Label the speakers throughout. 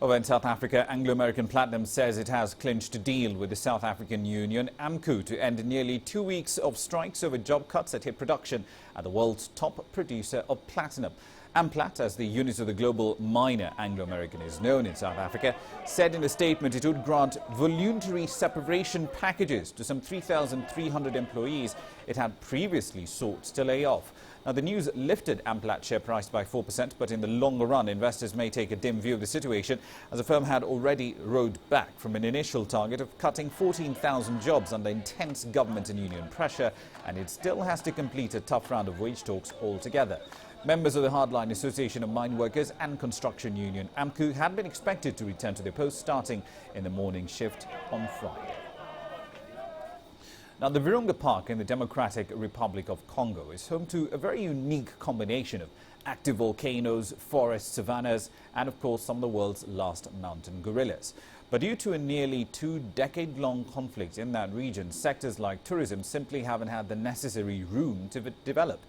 Speaker 1: Over in South Africa, Anglo-American Platinum says it has clinched a deal with the South African union, AMCU, to end nearly 2 weeks of strikes over job cuts that hit production at the world's top producer of platinum. Amplat, as the unit of the global miner Anglo-American is known in South Africa, said in a statement it would grant voluntary separation packages to some 3,300 employees it had previously sought to lay off. Now, the news lifted Amplat share price by 4%, but in the longer run, investors may take a dim view of the situation, as the firm had already rowed back from an initial target of cutting 14,000 jobs under intense government and union pressure, and it still has to complete a tough round of wage talks altogether. Members of the Hardline Association of Mine Workers and Construction Union, AMCU, had been expected to return to their posts starting in the morning shift on Friday. Now, the Virunga Park in the Democratic Republic of Congo is home to a very unique combination of active volcanoes, forest savannas, and of course some of the world's last mountain gorillas. But due to a nearly 2-decade-long conflict in that region, sectors like tourism simply haven't had the necessary room to develop.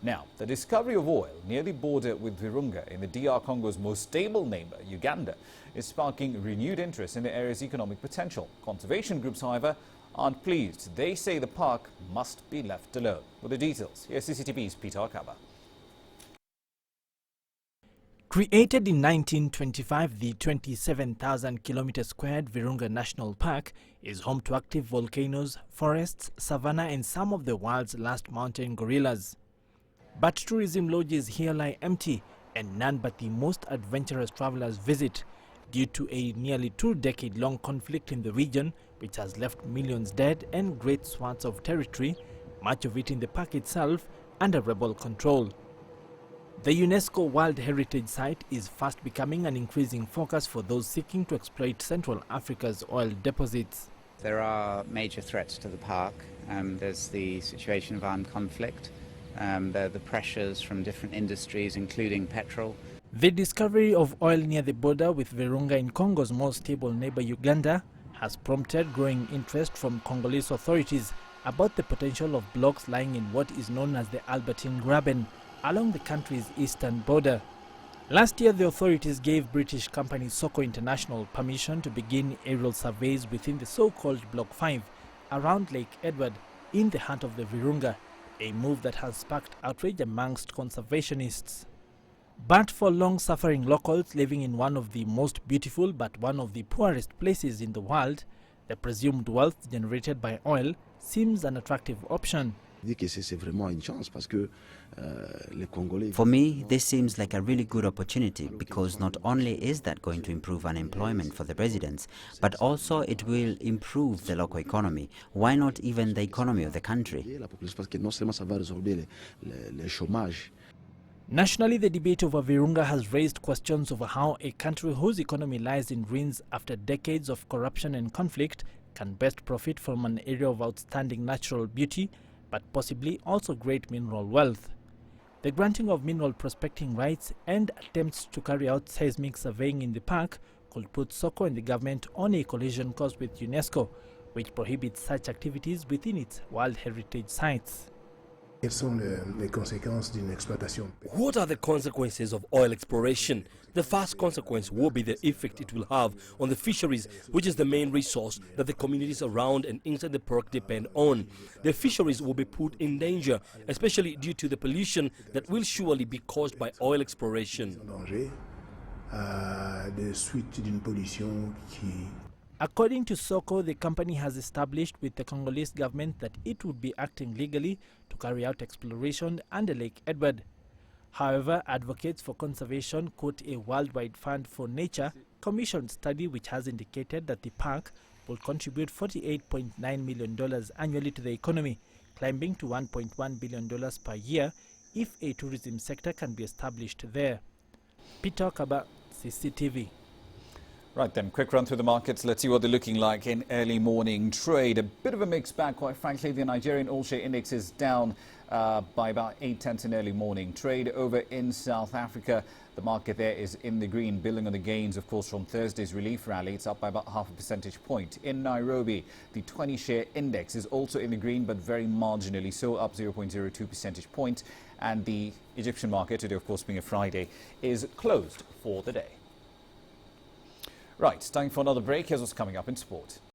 Speaker 1: Now, the discovery of oil near the border with Virunga in the DR Congo's most stable neighbor, Uganda, is sparking renewed interest in the area's economic potential. Conservation groups, however, aren't pleased. They say the park must be left alone. With the details, here's CCTV's Peter Akaba.
Speaker 2: Created in 1925, the 27,000-kilometer squared Virunga National Park is home to active volcanoes, forests, savanna, and some of the world's last mountain gorillas. But tourism lodges here lie empty, and none but the most adventurous travelers visit, due to a nearly 2-decade-long conflict in the region, which has left millions dead and great swaths of territory, much of it in the park itself, under rebel control. The UNESCO World Heritage Site is fast becoming an increasing focus for those seeking to exploit Central Africa's oil deposits.
Speaker 3: There are major threats to the park. There's the situation of armed conflict. There are the pressures from different industries, including petrol.
Speaker 2: The discovery of oil near the border with Virunga in Congo's most stable neighbor Uganda has prompted growing interest from Congolese authorities about the potential of blocks lying in what is known as the Albertine Graben along the country's eastern border. Last year, the authorities gave British company Soko International permission to begin aerial surveys within the so-called Block 5 around Lake Edward in the heart of the Virunga, a move that has sparked outrage amongst conservationists. But for long-suffering locals living in one of the most beautiful but one of the poorest places in the world, the presumed wealth generated by oil seems an attractive option.
Speaker 4: For me, this seems like a really good opportunity, because not only is that going to improve unemployment for the residents, but also it will improve the local economy. Why not even the economy of the country?
Speaker 2: Nationally, the debate over Virunga has raised questions over how a country whose economy lies in ruins after decades of corruption and conflict can best profit from an area of outstanding natural beauty, but possibly also great mineral wealth. The granting of mineral prospecting rights and attempts to carry out seismic surveying in the park could put Soko and the government on a collision course with UNESCO, which prohibits such activities within its World Heritage Sites.
Speaker 5: What are the consequences of oil exploration? The first consequence will be the effect it will have on the fisheries, which is the main resource that the communities around and inside the park depend on. The fisheries will be put in danger, especially due to the pollution that will surely be caused by oil exploration.
Speaker 2: According to Soko, the company has established with the Congolese government that it would be acting legally to carry out exploration under Lake Edward. However, advocates for conservation quote a worldwide fund for nature commissioned study which has indicated that the park will contribute $48.9 million annually to the economy, climbing to $1.1 billion per year if a tourism sector can be established there. Peter Akaba, CCTV.
Speaker 1: Right then, quick run through the markets. Let's see what they're looking like in early morning trade. A bit of a mixed bag, quite frankly. The Nigerian all-share index is down by about 0.8 in early morning trade. Over in South Africa, the market there is in the green, building on the gains, of course, from Thursday's relief rally. It's up by about 0.5 percentage point. In Nairobi, the 20-share index is also in the green, but very marginally so, up 0.02 percentage point. And the Egyptian market, today, of course, being a Friday, is closed for the day. Right, time for another break. Here's what's coming up in sport.